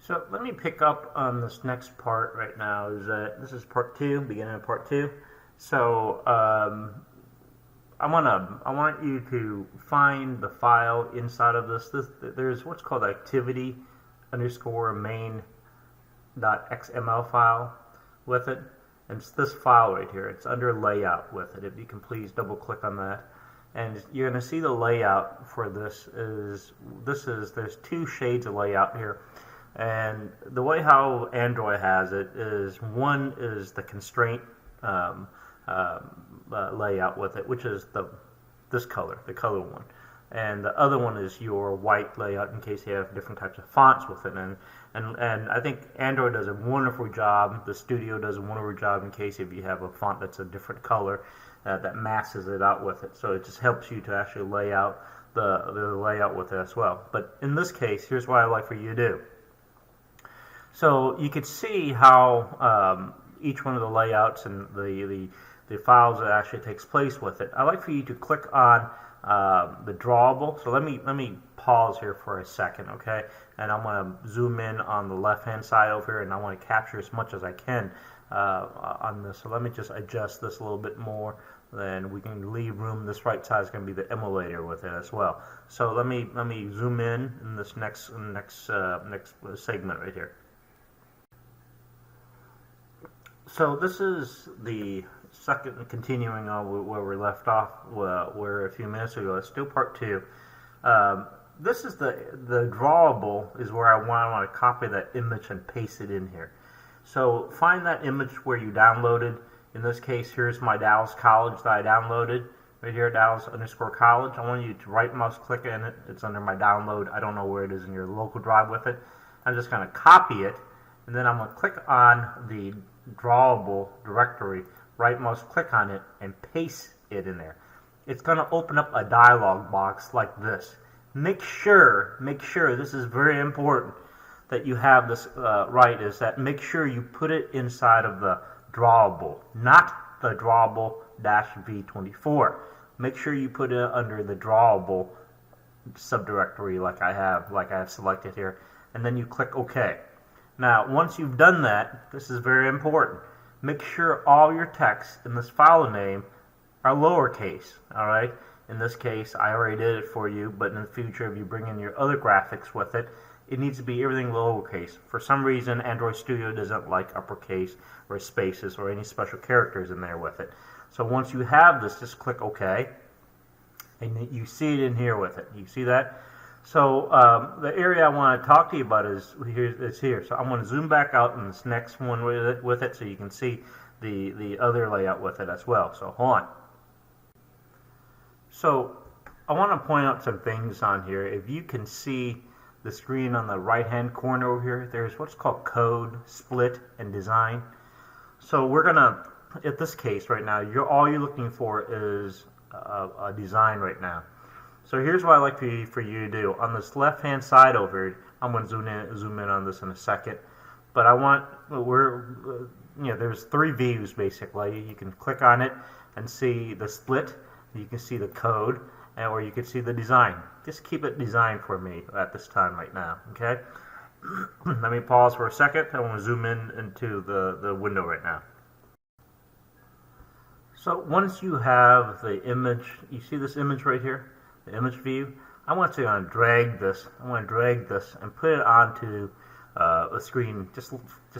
So let me pick up on this next part right now. Is that this is part two, beginning of part two. So I want you to find the file inside of this. There's what's called activity underscore main dot xml file with it, and it's this file right here. It's under layout with it. If you can please double click on that, and you're going to see the layout for this is there's two shades of layout here. And the way how Android has it is, one is the constraint layout with it, which is this color, the color one, and the other one is your white layout in case you have different types of fonts with it. And I think Android does a wonderful job. The Studio does a wonderful job in case if you have a font that's a different color that masks it out with it. So it just helps you to actually lay out the layout with it as well. But in this case, here's what I like for you to do. So you could see how each one of the layouts and the files that actually takes place with it. I'd like for you to click on the drawable. So let me pause here for a second, okay? And I'm going to zoom in on the left-hand side over here, and I want to capture as much as I can on this. So let me just adjust this a little bit more. Then we can leave room. This right side is going to be the emulator with it as well. So let me zoom in this next segment right here. So this is the second, continuing on where we left off, where a few minutes ago. It's still part two. This is the drawable is where I want to copy that image and paste it in here. So find that image where you downloaded. In this case, here's my Dallas College that I downloaded. Right here, Dallas underscore college. I want you to right mouse click in it. It's under my download. I don't know where it is in your local drive with it. I'm just going to copy it, and then I'm going to click on the drawable directory, right mouse click on it, and paste it in there. It's going to open up a dialog box like this. Make sure, this is very important that you have this right, is that make sure you put it inside of the drawable, not the drawable-v24. Make sure you put it under the drawable subdirectory like I have selected here, and then you click OK. Now, once you've done that, this is very important. Make sure all your text in this file name are lowercase, all right? In this case, I already did it for you, but in the future, if you bring in your other graphics with it, it needs to be everything lowercase. For some reason, Android Studio doesn't like uppercase or spaces or any special characters in there with it. So once you have this, just click OK, and you see it in here with it. You see that? So the area I want to talk to you about is here. So I'm going to zoom back out in this next one with it so you can see the other layout with it as well. So hold on. So I want to point out some things on here. If you can see the screen on the right hand corner over here, there's what's called code, split, and design. So we're going to, in this case right now, all you're looking for is a design right now. So here's what I like for you to do. On this left-hand side over here, I'm going to zoom in on this in a second. But I want, there's three views basically. You can click on it and see the split. You can see the code, or you can see the design. Just keep it designed for me at this time right now, okay? Let me pause for a second. I want to zoom in into the window right now. So once you have the image, you see this image right here? The image view. I want to drag this. I want to drag this and put it onto the screen. Just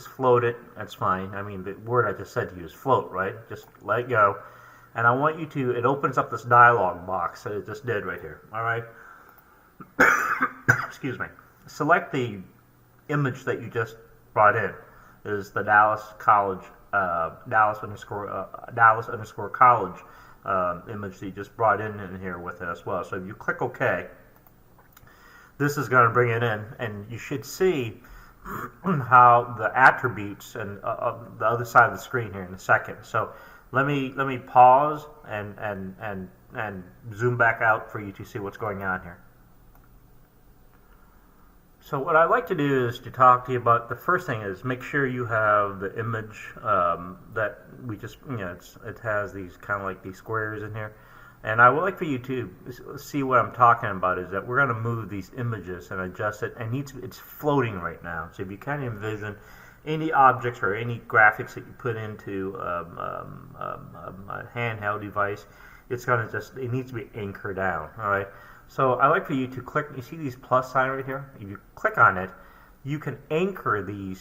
float it. That's fine. I mean, the word I just said to you is float, right? Just let it go. And I want you to. It opens up this dialog box that it just did right here. All right. Excuse me. Select the image that you just brought in. It is the Dallas College, Dallas underscore college. Image that you just brought in here with it as well. So if you click OK, this is going to bring it in, and you should see how the attributes and the other side of the screen here in a second. So let me pause and zoom back out for you to see what's going on here. So what I'd like to do is to talk to you about, the first thing is make sure you have the image that we just, it has these kind of like these squares in here. And I would like for you to see what I'm talking about is that we're going to move these images and adjust it, and it's floating right now. So if you kind of envision any objects or any graphics that you put into a handheld device, it's going to it needs to be anchored down. All right. So I like for you to click. You see these plus sign right here? If you click on it, you can anchor the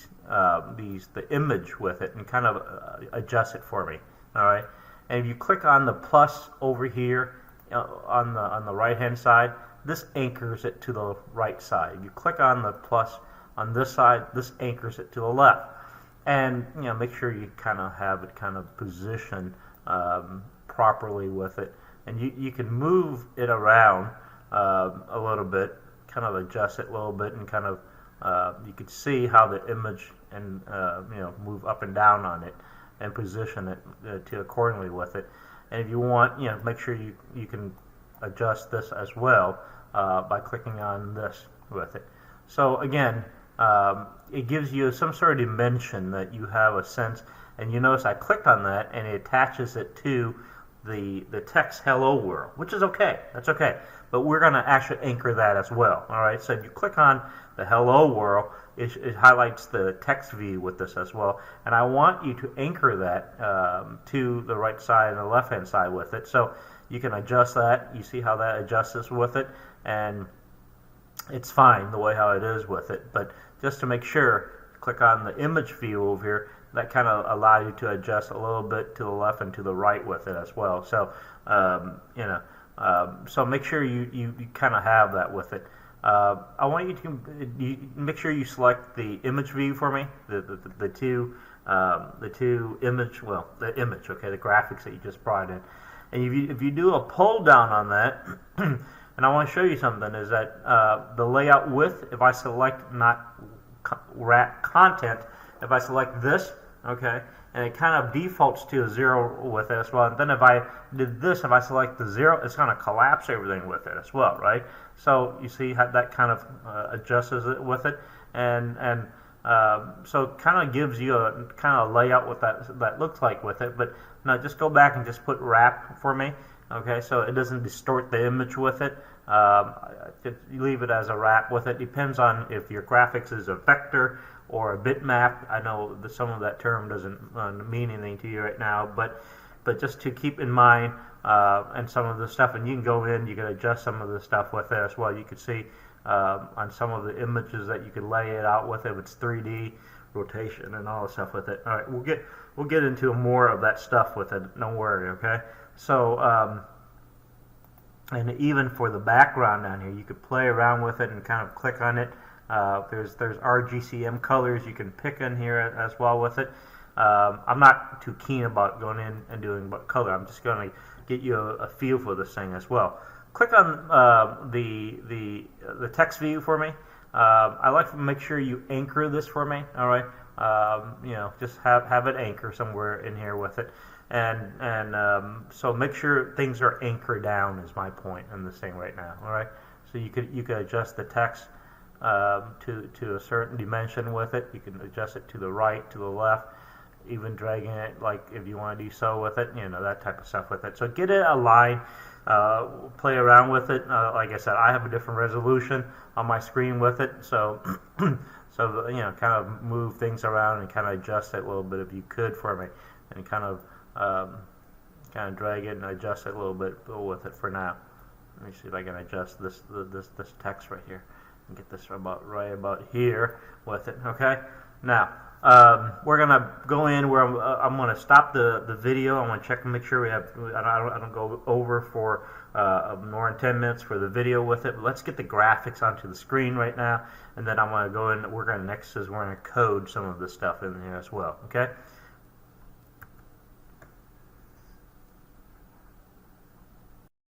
image with it and kind of adjust it for me. All right. And if you click on the plus over here on the right hand side, this anchors it to the right side. If you click on the plus on this side, this anchors it to the left. And make sure you kind of have it kind of positioned properly with it. And you can move it around a little bit, kind of adjust it a little bit, and kind of you can see how the image and move up and down on it and position it to accordingly with it. And if you want, make sure you can adjust this as well by clicking on this with it. So again, it gives you some sort of dimension that you have a sense. And you notice I clicked on that, and it attaches it to the text "Hello World," which is okay. That's okay. But we're going to actually anchor that as well. All right. So if you click on the "Hello World," it highlights the text view with this as well. And I want you to anchor that to the right side and the left hand side with it. So you can adjust that. You see how that adjusts with it, and it's fine the way how it is with it. But just to make sure, click on the image view over here. That kind of allows you to adjust a little bit to the left and to the right with it as well. So so make sure you kind of have that with it. I want you to make sure you select the image view for me, the two image, the image, okay, the graphics that you just brought in. And if you do a pull down on that, and I want to show you something, is that the layout width, if I select not wrap content, if I select this, okay, and it kind of defaults to a 0 with it as well. And then if I did this, if I select the 0, it's going to collapse everything with it as well, right? So you see how that kind of adjusts it with it, and so it kind of gives you a kind of layout what that looks like with it. But now just go back and just put wrap for me, okay? So it doesn't distort the image with it. You leave it as a wrap with it. Depends on if your graphics is a vector or a bitmap. I know that some of that term doesn't mean anything to you right now, but just to keep in mind and some of the stuff, and you can go in, you can adjust some of the stuff with it as well. You can see on some of the images that you can lay it out with it. If it's 3D rotation and all the stuff with it. All right, we'll get into more of that stuff with it. Don't worry, okay? So and even for the background down here, you could play around with it and kind of click on it. There's RGCM colors you can pick in here as well with it. I'm not too keen about going in and doing color. I'm just going to get you a feel for this thing as well. Click on the text view for me. I like to make sure you anchor this for me. All right, just have it anchor somewhere in here with it. And so make sure things are anchored down is my point in this thing right now. All right, so you could adjust the text to a certain dimension with it. You can adjust it to the right, to the left, even dragging it like if you want to do so with it, that type of stuff with it. So get it aligned, play around with it. Like I said, I have a different resolution on my screen with it, so kind of move things around and kind of adjust it a little bit if you could for me, and kind of drag it and adjust it a little bit with it for now. Let me see if I can adjust this text right here and get this right about here with it. Okay, now we're gonna go in where I'm gonna stop the video. I want to check and make sure we have. I don't go over for more than 10 minutes for the video with it. But let's get the graphics onto the screen right now, and then I'm gonna go in. We're gonna code some of this stuff in here as well. Okay.